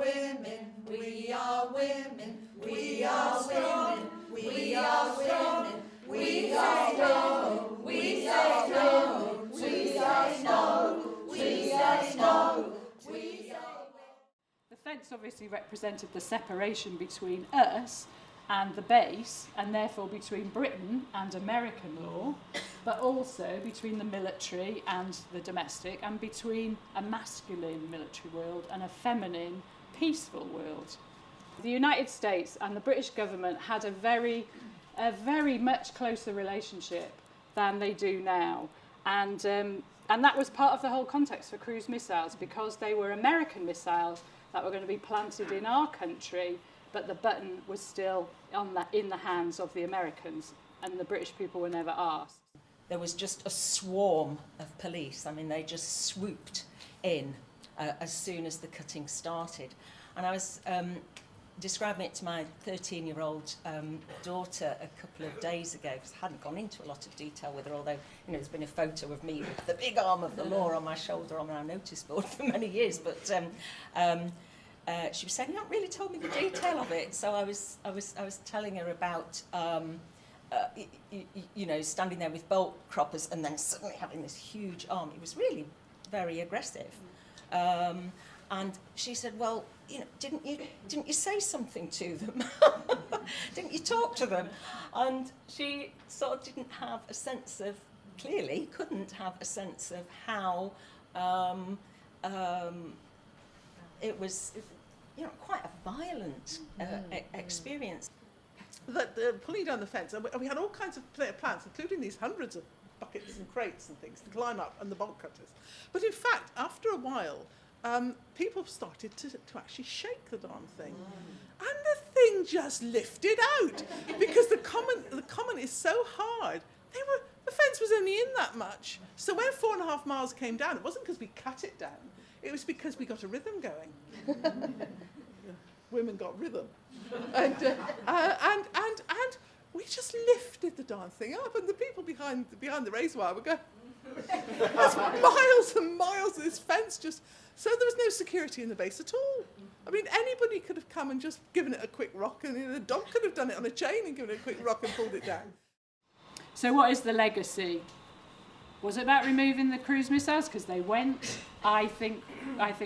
women, we are women, we are women, we are women, we say no, we say no, we say no, we say no, we say no. The fence obviously represented the separation between us and the base, and therefore between Britain and American law, but also between the military and the domestic, and between a masculine military world and a feminine peaceful world. The United States and the British government had a very much closer relationship than they do now, and that was part of the whole context for cruise missiles, because they were American missiles that were going to be planted in our country, but the button was still in the hands of the Americans, and the British people were never asked. There was just a swarm of police. I mean, they just swooped in as soon as the cutting started. And I was describing it to my 13-year-old daughter a couple of days ago, because I hadn't gone into a lot of detail with her, although there's been a photo of me with the big arm of the law on my shoulder on our notice board for many years. But she was saying, "You haven't really told me the detail of it." So I was telling her about standing there with bolt croppers and then suddenly having this huge arm. It was really very aggressive. And she said, "Well, didn't you say something to them? Didn't you talk to them?" And she sort of didn't have a sense of, clearly couldn't have a sense of how it was, quite a violent experience. Pulling down the fence, and we had all kinds of plans, including these hundreds of buckets and crates and things to climb up, and the bolt cutters. But in fact, after a while, people started to actually shake the darn thing. And the thing just lifted out, because the common is so hard. The fence was only in that much. So when 4.5 miles came down, it wasn't because we cut it down, it was because we got a rhythm going. Women got rhythm. And we just lifted the darn thing up, and the people behind the raised wire were going, there's miles and miles of this fence just... So there was no security in the base at all. I mean, anybody could have come and just given it a quick rock, and the dog could have done it on a chain and given it a quick rock and pulled it down. So what is the legacy? Was it about removing the cruise missiles? Because they went. I think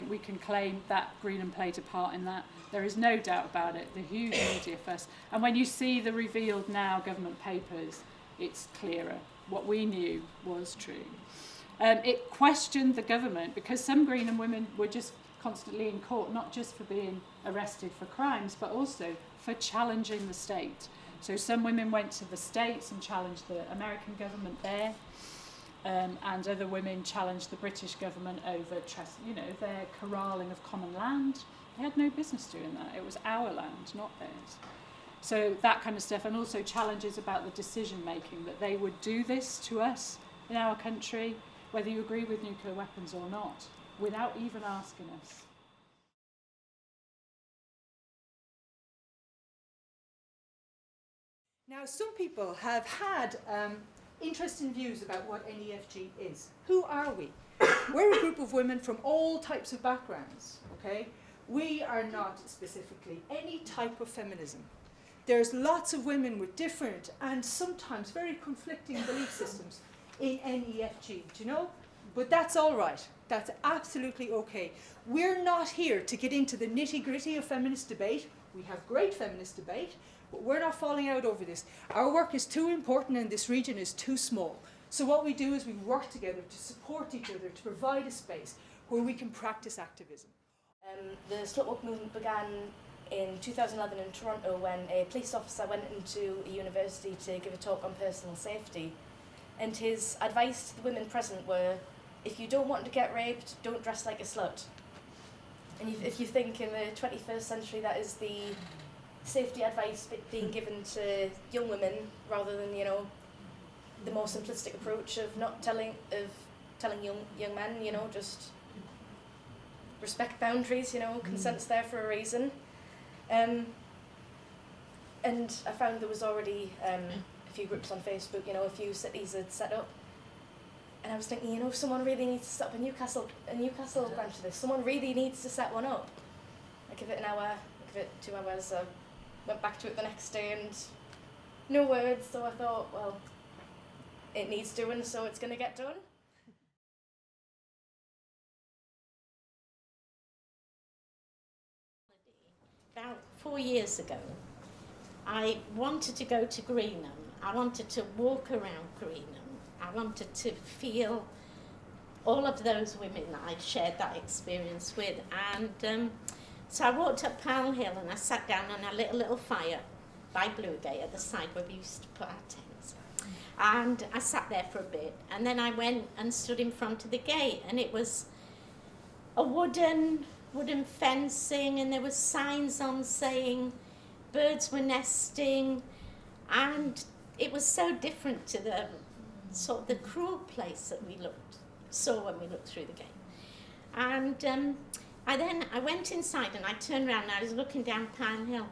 we can claim that Greenham played a part in that. There is no doubt about it. The huge media fuss. And when you see the revealed now government papers, it's clearer. What we knew was true. It questioned the government, because some Greenham women were just constantly in court, not just for being arrested for crimes, but also for challenging the state. So some women went to the States and challenged the American government there, and other women challenged the British government over their corralling of common land. They had no business doing that. It was our land, not theirs. So that kind of stuff, and also challenges about the decision making, that they would do this to us in our country, whether you agree with nuclear weapons or not, without even asking us. Now, some people have had interesting views about what NEFG is. Who are we? We're a group of women from all types of backgrounds, okay? We are not specifically any type of feminism. There's lots of women with different and sometimes very conflicting belief systems in NEFG, do you know? But that's all right. That's absolutely okay. We're not here to get into the nitty-gritty of feminist debate. We have great feminist debate, but we're not falling out over this. Our work is too important and this region is too small. So what we do is we work together to support each other, to provide a space where we can practice activism. The Slutwalk movement began in 2011 in Toronto, when a police officer went into a university to give a talk on personal safety. And his advice to the women present were, if you don't want to get raped, don't dress like a slut. And if you think in the 21st century that is the safety advice being given to young women, rather than, the more simplistic approach of not telling young men, just respect boundaries, consent's there for a reason. And I found there was already a few groups on Facebook, a few cities had set up. And I was thinking, someone really needs to set up a Newcastle branch of this. Someone really needs to set one up. I give it an hour, I give it 2 hours, I went back to it the next day and no words, so I thought, well, it needs doing, so it's going to get done. About 4 years ago, I wanted to go to Greenham. I wanted to walk around Greenham. I wanted to feel all of those women that I'd shared that experience with. And so I walked up Pall Hill and I sat down on a little fire by Bluegate at the side where we used to put our tents. And I sat there for a bit. And then I went and stood in front of the gate, and it was a wooden fencing, and there were signs on saying birds were nesting, and it was so different to the sort of the cruel place that we saw when we looked through the gate. And I went inside and I turned around and I was looking down Pine Hill,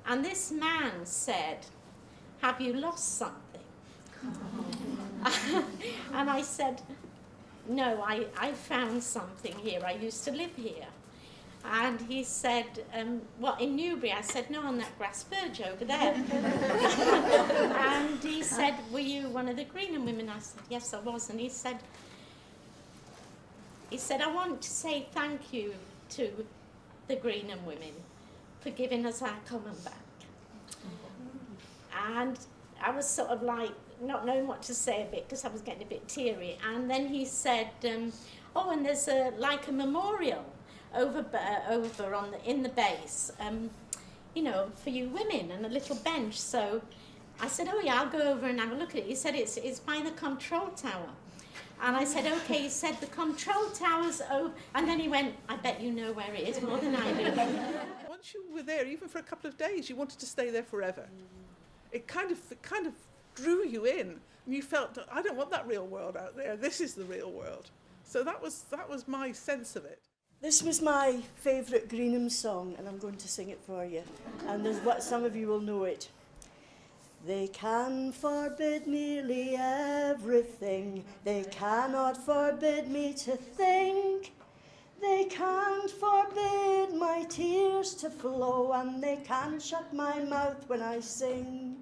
and this man said, "Have you lost something?" And I said, "No, I found something here. I used to live here." And he said, "What, in Newbury?" I said, "No, on that grass verge over there." And he said, "Were you one of the Greenham women?" I said, "Yes, I was." And he said, "I want to say thank you to the Greenham women for giving us our common back." And I was sort of like, not knowing what to say a bit, because I was getting a bit teary. And then he said, "Oh, and there's a memorial over in the base, for you women, and a little bench." So I said, "Oh yeah, I'll go over and have a look at it." He said, it's by the control tower. And I said, "Okay." He said, "The control tower's over." And then he went, "I bet you know where it is more than I do." Once you were there, even for a couple of days, you wanted to stay there forever. It kind of drew you in, and you felt, I don't want that real world out there. This is the real world. So that was my sense of it. This was my favourite Greenham song, and I'm going to sing it for you. And there's what some of you will know it. They can forbid nearly everything. They cannot forbid me to think. They can't forbid my tears to flow, and they can't shut my mouth when I sing.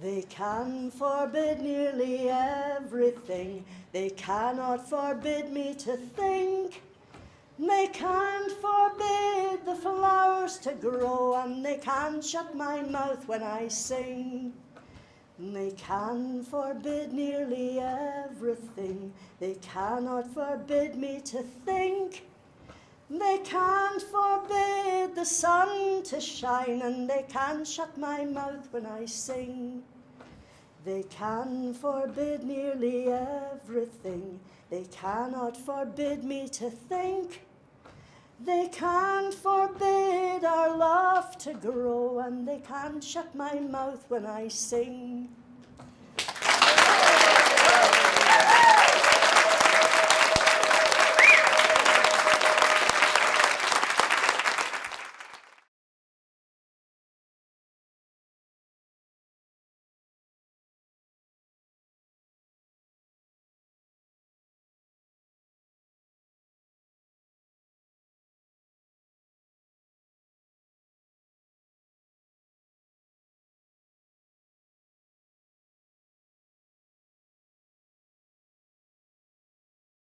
They can forbid nearly everything. They cannot forbid me to think. They can't forbid the flowers to grow, and they can't shut my mouth when I sing. They can forbid nearly everything. They cannot forbid me to think. They can't forbid the sun to shine, and they can't shut my mouth when I sing. They can forbid nearly everything. They cannot forbid me to think. They can't forbid our love to grow, and they can't shut my mouth when I sing.